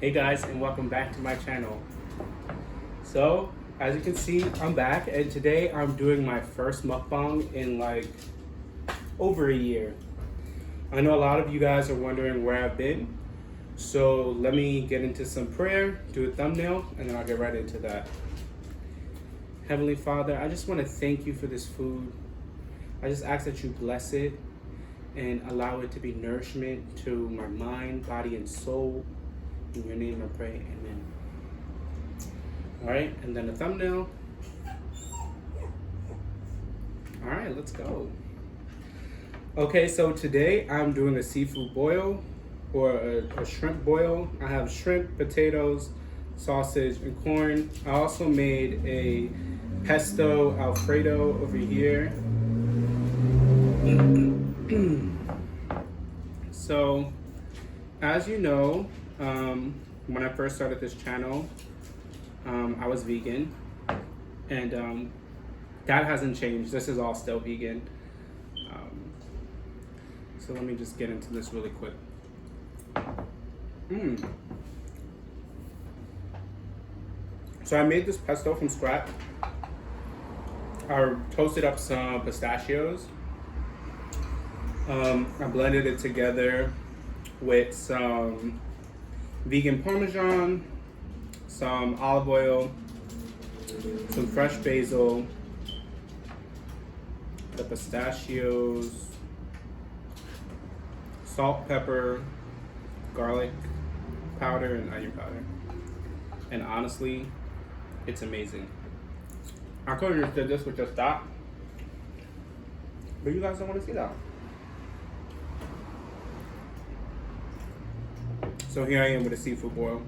Hey guys, and welcome back to my channel. So, as you can see, I'm back, and today I'm doing my first mukbang in like over a year. I know a lot of you guys are wondering where I've been, so let me get into some prayer, do a thumbnail, and then I'll get right into that. Heavenly Father, I just want to thank you for this food. I just ask that you bless it and allow it to be nourishment to my mind, body, and soul. In your name I pray, amen. Alright, and then a thumbnail. Alright, let's go. Okay, so today I'm doing a seafood boil or a shrimp boil. I have shrimp, potatoes, sausage, and corn. I also made a pesto Alfredo over here. So, as you know, when I first started this channel, I was vegan, and that hasn't changed. This is all still vegan. So let me just get into this really quick. So I made this pesto from scratch. I toasted up some pistachios. I blended it together with some vegan Parmesan, some olive oil, some fresh basil, the pistachios, salt, pepper, garlic powder, and onion powder. And honestly, it's amazing. I could have just did this with just that, but you guys don't want to see that. So here I am with a seafood boil.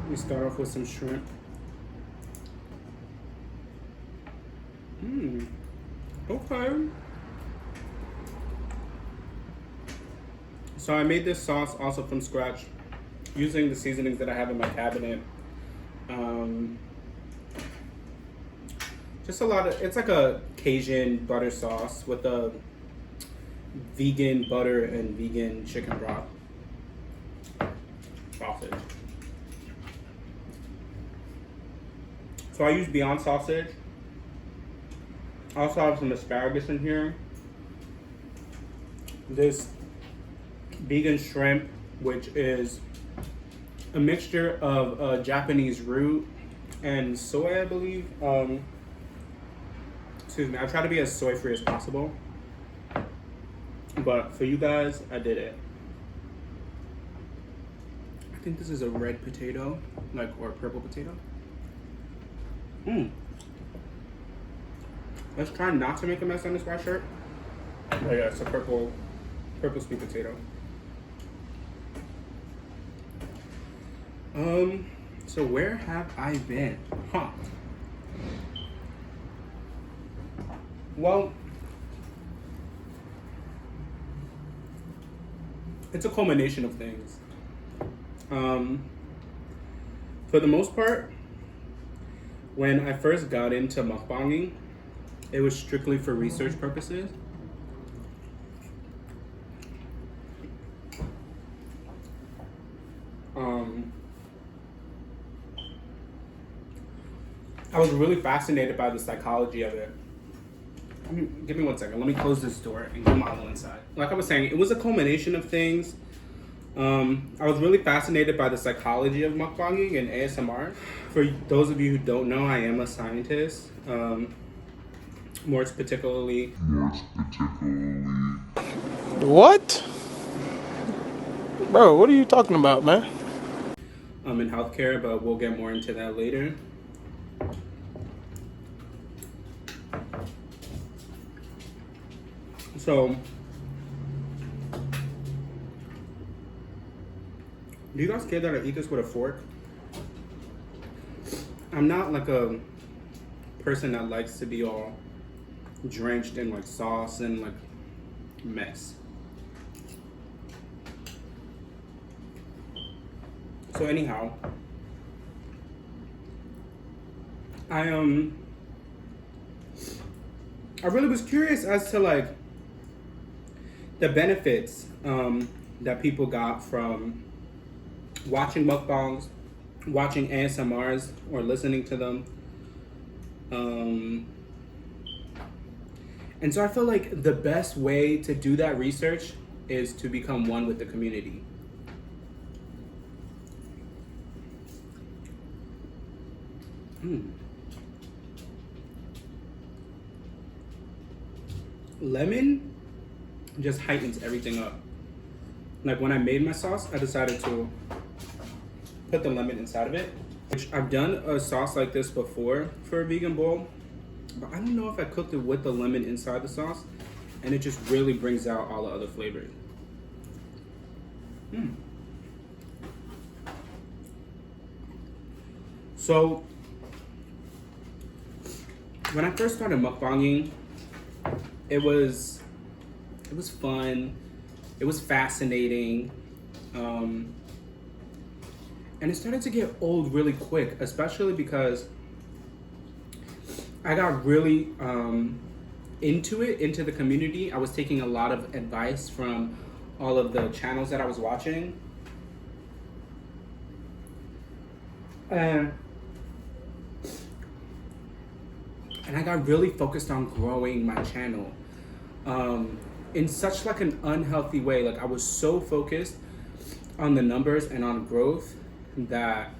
Let me start off with some shrimp. Okay. So I made this sauce also from scratch using the seasonings that I have in my cabinet. Just a lot of, it's like a Cajun butter sauce with a vegan butter and vegan chicken broth sausage. So I use Beyond sausage. I also have some asparagus in here. This vegan shrimp, which is a mixture of Japanese root and soy, I believe. Excuse me, I try to be as soy free as possible. But for you guys, I did it. I think this is a red potato, or purple potato. Let's try not to make a mess on this white shirt. Oh yeah, it's a purple sweet potato. So where have I been? Well, it's a culmination of things. For the most part, when I first got into mukbanging, it was strictly for research purposes. I was really fascinated by the psychology of it. Give me 1 second. Let me close this door and get Milo inside. Like I was saying, it was a culmination of things. I was really fascinated by the psychology of mukbanging and ASMR. For those of you who don't know, I am a scientist. More particularly. What? Bro, what are you talking about, man? In healthcare, but we'll get more into that later. So, do you guys care that I eat this with a fork? I'm not like a person that likes to be all drenched in like sauce and like mess. So anyhow, I really was curious as to like the benefits that people got from watching mukbangs, watching ASMRs, or listening to them. And so I feel like the best way to do that research is to become one with the community. Lemon just heightens everything up. Like when I made my sauce, I decided to put the lemon inside of it. Which I've done a sauce like this before for a vegan bowl, but I don't know if I cooked it with the lemon inside the sauce, and it just really brings out all the other flavors. So when I first started mukbanging, it was fun, it was fascinating, and it started to get old really quick, especially because I got really into the community. I was taking a lot of advice from all of the channels that I was watching. And I got really focused on growing my channel in such like an unhealthy way. Like I was so focused on the numbers and on growth that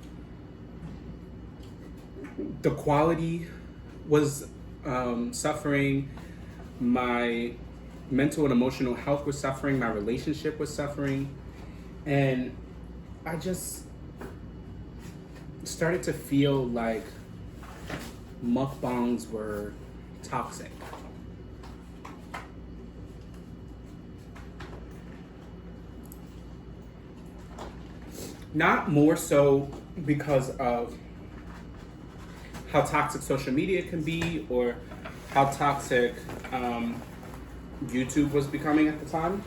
the quality was suffering, my mental and emotional health was suffering, my relationship was suffering, and I just started to feel like mukbangs were toxic. Not more so because of how toxic social media can be or how toxic YouTube was becoming at the time,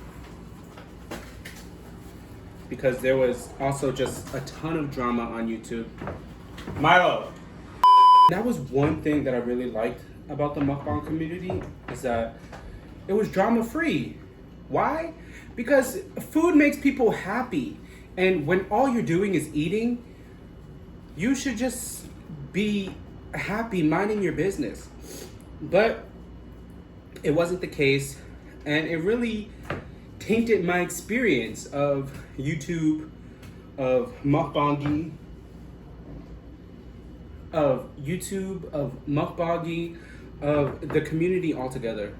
because there was also just a ton of drama on YouTube. Milo! That was one thing that I really liked about the mukbang community, is that it was drama free. Why? Because food makes people happy. And when all you're doing is eating, you should just be happy, minding your business. But it wasn't the case, and it really tainted my experience of YouTube, of mukbangi, of the community altogether.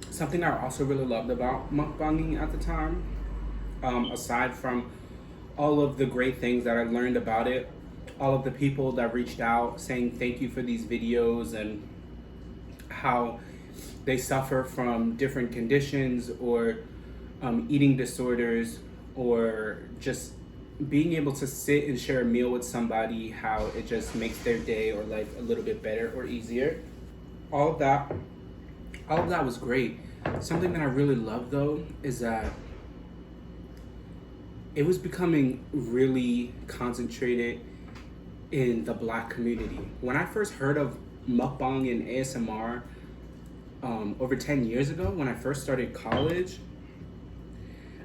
Something I also really loved about mukbanging at the time, aside from all of the great things that I learned about it, all of the people that reached out saying thank you for these videos and how they suffer from different conditions or eating disorders, or just being able to sit and share a meal with somebody, how it just makes their day or life a little bit better or easier. All of that was great. Something that I really love though is that it was becoming really concentrated in the Black community. When I first heard of mukbang and ASMR over 10 years ago, when I first started college,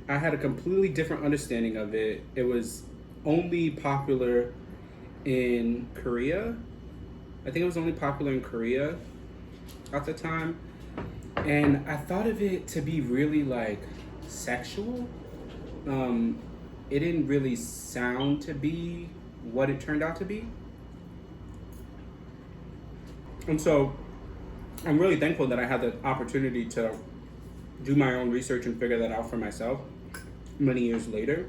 I had a completely different understanding of it. It was only popular in Korea. I think it was only popular in Korea at the time. And I thought of it to be really like sexual. It didn't really sound to be what it turned out to be. And so I'm really thankful that I had the opportunity to do my own research and figure that out for myself many years later.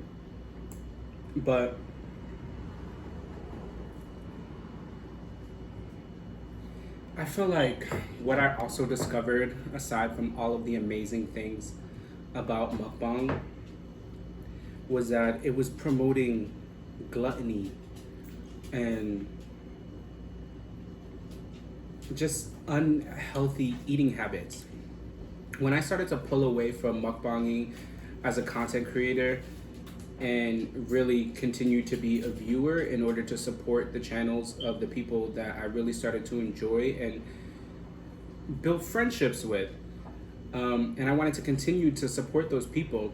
But I feel like what I also discovered, aside from all of the amazing things about mukbang, was that it was promoting gluttony and just unhealthy eating habits. When I started to pull away from mukbanging as a content creator and really continue to be a viewer in order to support the channels of the people that I really started to enjoy and built friendships with, and I wanted to continue to support those people,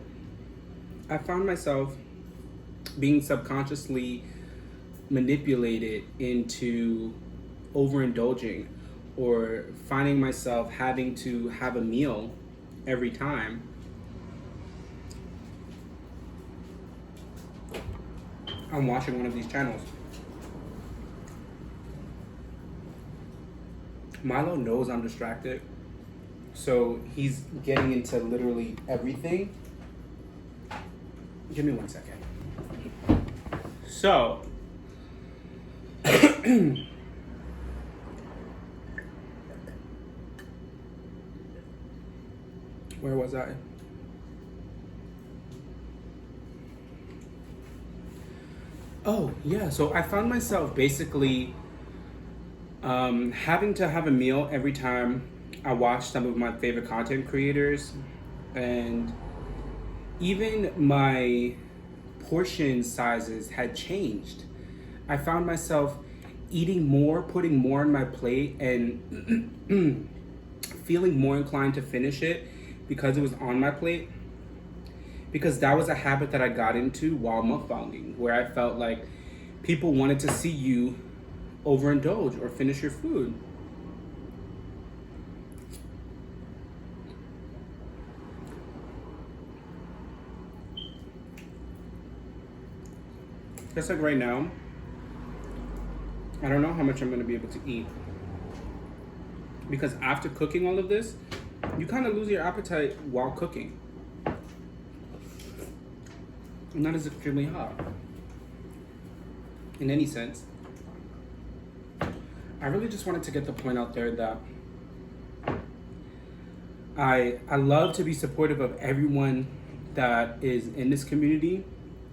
I found myself being subconsciously manipulated into overindulging or finding myself having to have a meal every time I'm watching one of these channels. Milo knows I'm distracted, so he's getting into literally everything. Give me 1 second. So, where was I? Oh, yeah. So I found myself basically having to have a meal every time I watch some of my favorite content creators. And even my portion sizes had changed. I found myself eating more, putting more on my plate, and feeling more inclined to finish it because it was on my plate. Because that was a habit that I got into while mukbanging, where I felt like people wanted to see you overindulge or finish your food. Just like right now, I don't know how much I'm gonna be able to eat. Because after cooking all of this, you kind of lose your appetite while cooking. And that is extremely hot. In any sense. I really just wanted to get the point out there that I love to be supportive of everyone that is in this community,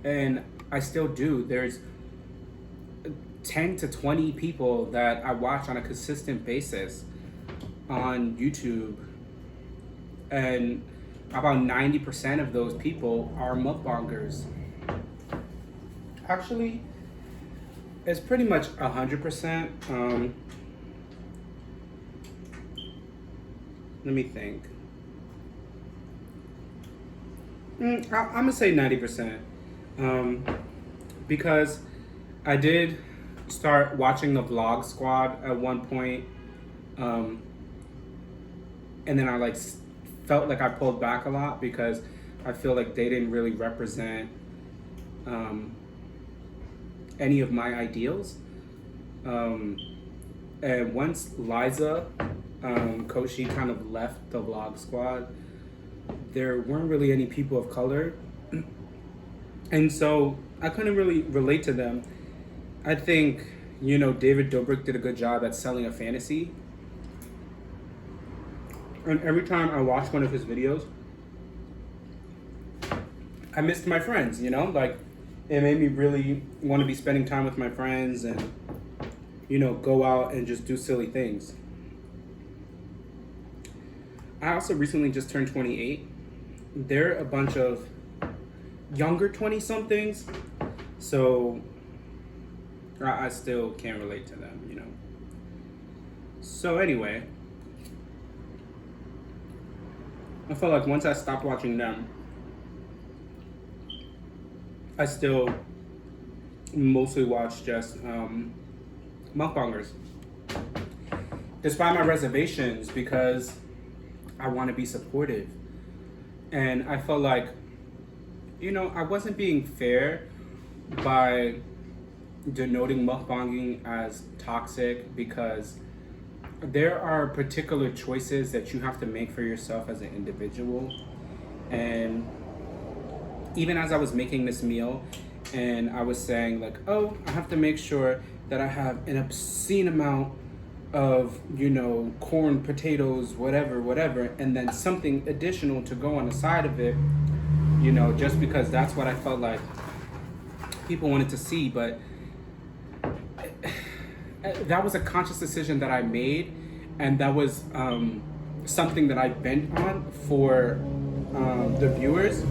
and I still do. There's 10 to 20 people that I watch on a consistent basis on YouTube, and about 90% of those people are mukbangers. Actually, it's pretty much 100%. Let me think. I'm gonna say 90%. Because I did start watching the Vlog Squad at one point, and then I felt like I pulled back a lot because I feel like they didn't really represent any of my ideals. And once Liza Koshy kind of left the Vlog Squad, there weren't really any people of color. And so I couldn't really relate to them. I think, David Dobrik did a good job at selling a fantasy. And every time I watched one of his videos, I missed my friends, Like, it made me really want to be spending time with my friends and, go out and just do silly things. I also recently just turned 28. They're a bunch of younger 20-somethings, so I still can't relate to them, So anyway, I felt like once I stopped watching them, I still mostly watch just mukbangers, despite my reservations, because I want to be supportive. And I felt like, I wasn't being fair by denoting mukbanging as toxic, because there are particular choices that you have to make for yourself as an individual. And even as I was making this meal and I was saying like, oh, I have to make sure that I have an obscene amount of, corn, potatoes, whatever, and then something additional to go on the side of it, just because that's what I felt like people wanted to see. But that was a conscious decision that I made, and that was something that I bent on for the viewers.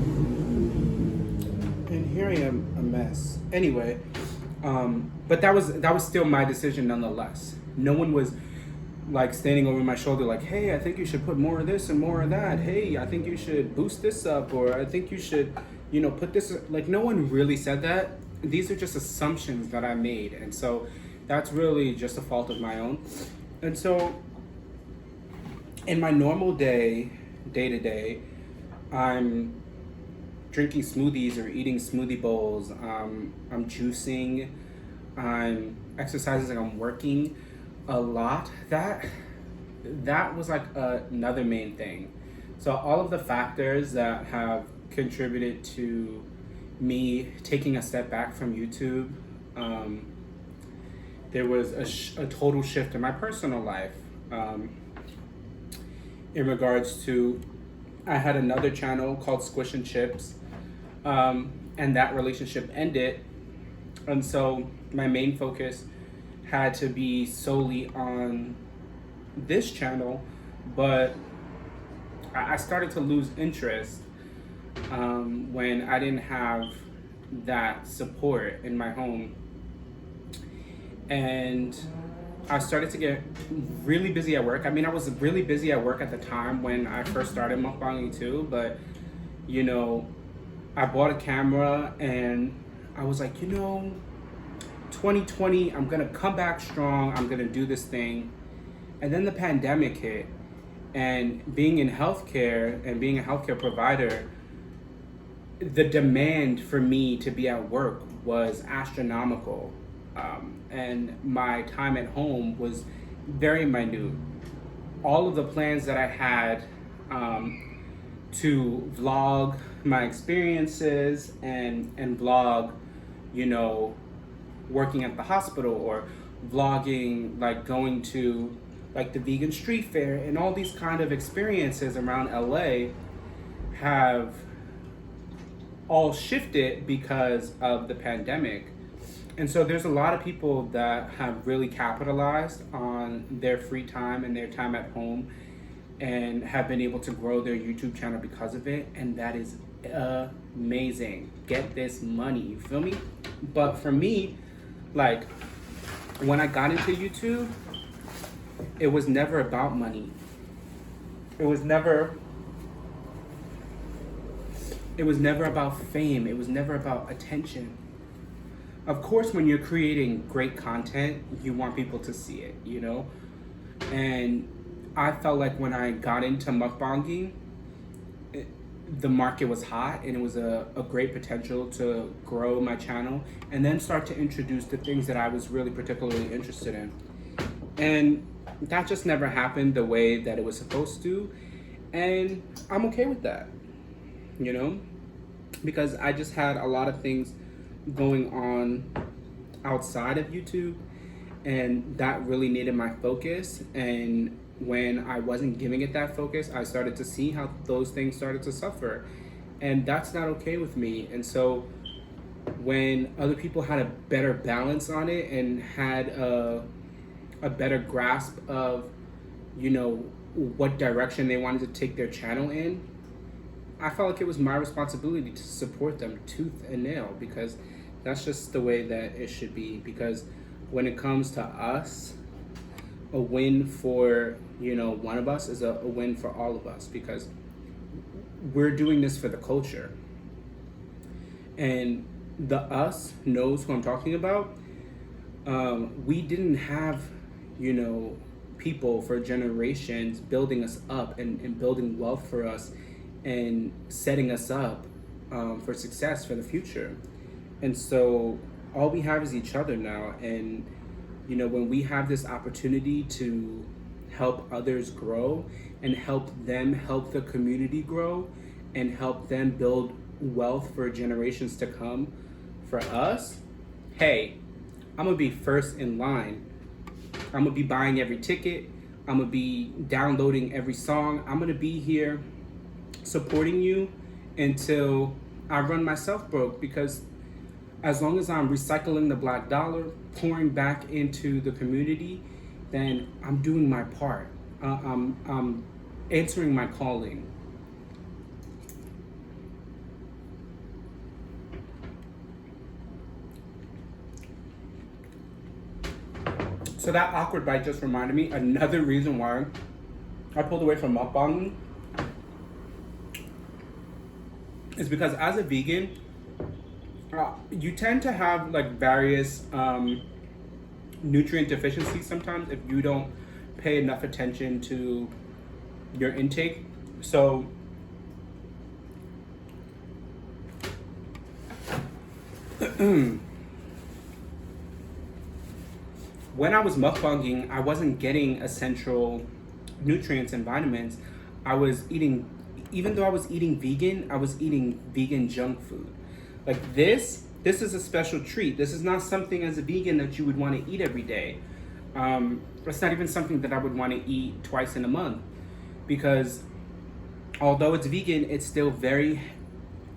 And here I am, a mess. Anyway, but that was still my decision nonetheless. No one was like standing over my shoulder like, hey, I think you should put more of this and more of that. Hey, I think you should boost this up, or I think you should, put this, like no one really said that. These are just assumptions that I made. And so that's really just a fault of my own. And so in my normal day to day, I'm drinking smoothies or eating smoothie bowls. I'm juicing. I'm exercising. I'm working a lot. That was like another main thing. So all of the factors that have contributed to me taking a step back from YouTube. There was a total shift in my personal life. In regards to, I had another channel called Squish and Chips, and that relationship ended. And so my main focus had to be solely on this channel, but I started to lose interest when I didn't have that support in my home. And I started to get really busy at work. I mean, I was really busy at work at the time when I first started mukbanging too, but I bought a camera and I was like, 2020, I'm gonna come back strong, I'm gonna do this thing. And then the pandemic hit, and being in healthcare and being a healthcare provider, the demand for me to be at work was astronomical. And my time at home was very minute. All of the plans that I had to vlog my experiences and vlog, working at the hospital, or vlogging like going to like the vegan street fair and all these kind of experiences around LA have all shifted because of the pandemic. And so there's a lot of people that have really capitalized on their free time and their time at home and have been able to grow their YouTube channel because of it. And that is amazing. Get this money, you feel me? But for me, like when I got into YouTube, it was never about money. It was never about fame. It was never about attention. Of course, when you're creating great content, you want people to see it, And I felt like when I got into mukbanging, the market was hot and it was a great potential to grow my channel and then start to introduce the things that I was really particularly interested in. And that just never happened the way that it was supposed to. And I'm okay with that, because I just had a lot of things going on outside of YouTube, and that really needed my focus. And when I wasn't giving it that focus, I started to see how those things started to suffer, and that's not okay with me. And so when other people had a better balance on it and had a better grasp of what direction they wanted to take their channel in, I felt like it was my responsibility to support them tooth and nail, because that's just the way that it should be. Because when it comes to us, a win for one of us is a win for all of us, because we're doing this for the culture, and the us knows who I'm talking about. We didn't have people for generations building us up and building wealth for us and setting us up for success for the future. And so all we have is each other now. And when we have this opportunity to help others grow and help them help the community grow and help them build wealth for generations to come for us, hey, I'm gonna be first in line. I'm gonna be buying every ticket. I'm gonna be downloading every song. I'm gonna be here supporting you until I run myself broke, because as long as I'm recycling the black dollar, pouring back into the community, then I'm doing my part. I'm answering my calling. So that awkward bite just reminded me another reason why I pulled away from mukbanging is because as a vegan, you tend to have like various nutrient deficiencies sometimes if you don't pay enough attention to your intake. So when I was mukbanging, I wasn't getting essential nutrients and vitamins. I was eating, even though I was eating vegan, I was eating vegan junk food. Like this is a special treat. This is not something as a vegan that you would want to eat every day. It's not even something that I would want to eat twice in a month, because although it's vegan, it's still very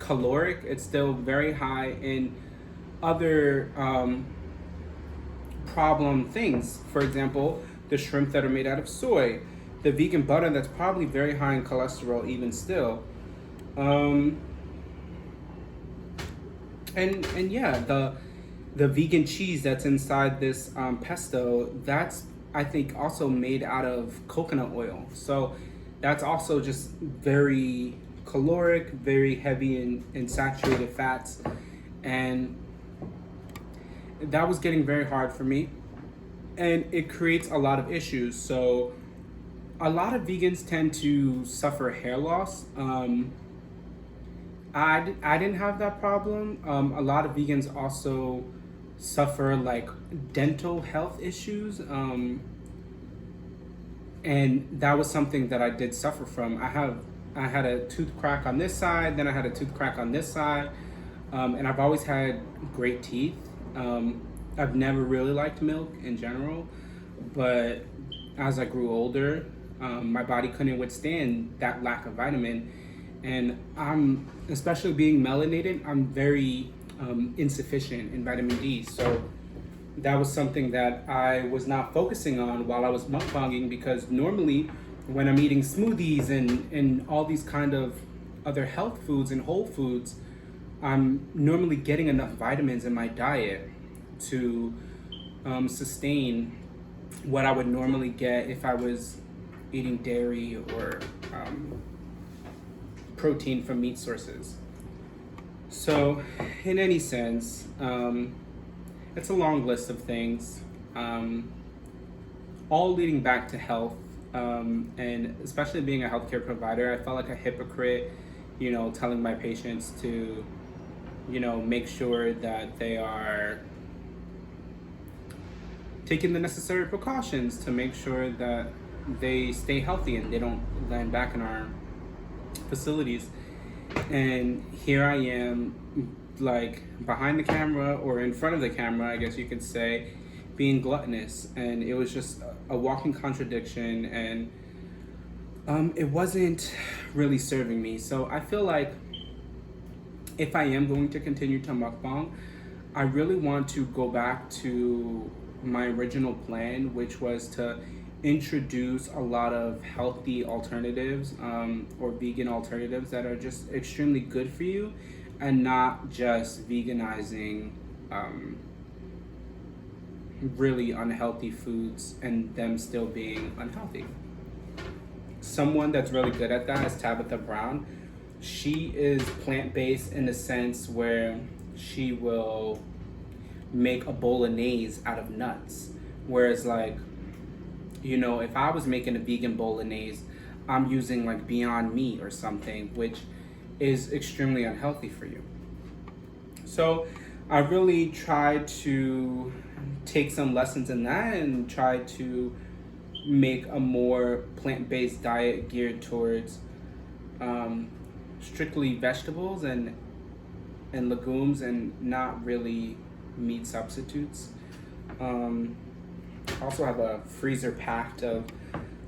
caloric. It's still very high in other problem things. For example, the shrimp that are made out of soy, the vegan butter that's probably very high in cholesterol even still. And yeah, the vegan cheese that's inside this pesto, that's I think also made out of coconut oil. So that's also just very caloric, very heavy in saturated fats, and that was getting very hard for me, and it creates a lot of issues. So a lot of vegans tend to suffer hair loss. I didn't have that problem. A lot of vegans also suffer like dental health issues, and that was something that I did suffer from. I had a tooth crack on this side, then I had a tooth crack on this side, and I've always had great teeth. I've never really liked milk in general, but as I grew older, my body couldn't withstand that lack of vitamin, and I'm, especially being melanated, I'm very insufficient in vitamin D. So that was something that I was not focusing on while I was mukbanging, because normally when I'm eating smoothies and all these kind of other health foods and whole foods, I'm normally getting enough vitamins in my diet to sustain what I would normally get if I was eating dairy or protein from meat sources. So in any sense, it's a long list of things, all leading back to health, and especially being a healthcare provider, I felt like a hypocrite, telling my patients to, make sure that they are taking the necessary precautions to make sure that they stay healthy and they don't land back in our facilities. And here I am, like behind the camera or in front of the camera, I guess you could say, being gluttonous, and it was just a walking contradiction, and it wasn't really serving me. So I feel like if I am going to continue to mukbang, I really want to go back to my original plan, which was to introduce a lot of healthy alternatives, or vegan alternatives that are just extremely good for you, and not just veganizing really unhealthy foods and them still being unhealthy. Someone that's really good at that is Tabitha Brown. She is plant-based in the sense where she will make a bolognese out of nuts. Whereas like, if I was making a vegan bolognese, I'm using like Beyond Meat or something, which is extremely unhealthy for you. So I really tried to take some lessons in that and try to make a more plant-based diet geared towards strictly vegetables and legumes, and not really meat substitutes. Also have a freezer packed of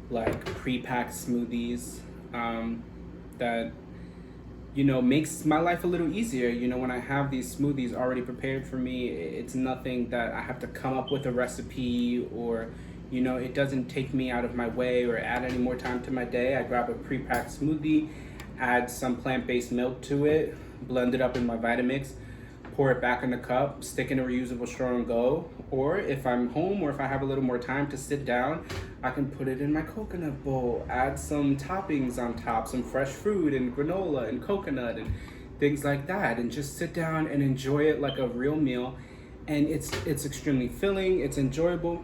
like pre-packed smoothies that makes my life a little easier. When I have these smoothies already prepared for me, it's nothing that I have to come up with a recipe, or it doesn't take me out of my way or add any more time to my day. I grab a pre-packed smoothie, add some plant-based milk to it, blend it up in my Vitamix, pour it back in the cup, stick in a reusable straw and go. Or if I'm home or if I have a little more time to sit down, I can put it in my coconut bowl, add some toppings on top, some fresh fruit and granola and coconut and things like that, and just sit down and enjoy it like a real meal. And it's extremely filling, it's enjoyable,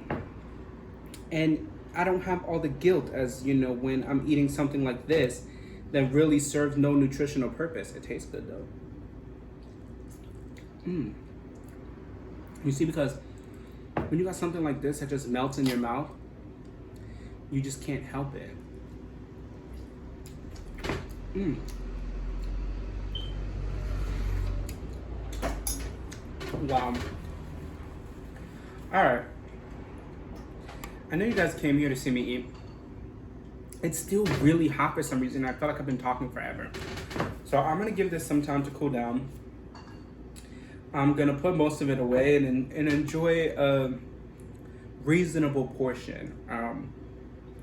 and I don't have all the guilt as, you know, when I'm eating something like this that really serves no nutritional purpose. It tastes good though. You see, because when you got something like this that just melts in your mouth, you just can't help it. Wow. Alright. I know you guys came here to see me eat. It's still really hot for some reason. I feel like I've been talking forever. So I'm going to give this some time to cool down. I'm going to put most of it away and enjoy a reasonable portion.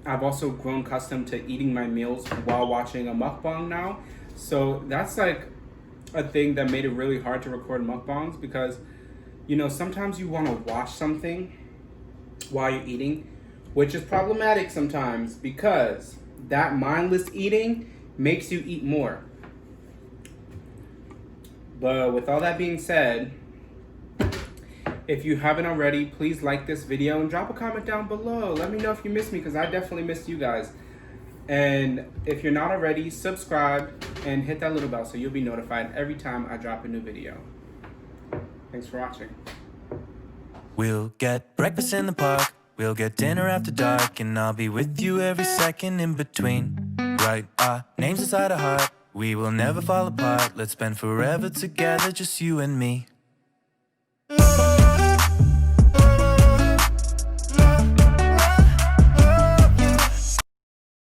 I've also grown accustomed to eating my meals while watching a mukbang now. So that's like a thing that made it really hard to record mukbangs, because, you know, sometimes you want to watch something while you're eating, which is problematic sometimes because that mindless eating makes you eat more. But with all that being said, if you haven't already, please like this video and drop a comment down below. Let me know if you missed me, because I definitely missed you guys. And if you're not already, subscribe and hit that little bell so you'll be notified every time I drop a new video. Thanks for watching. We'll get breakfast in the park, we'll get dinner after dark, and I'll be with you every second in between. Write our names inside a heart, we will never fall apart. Let's spend forever together, just you and me.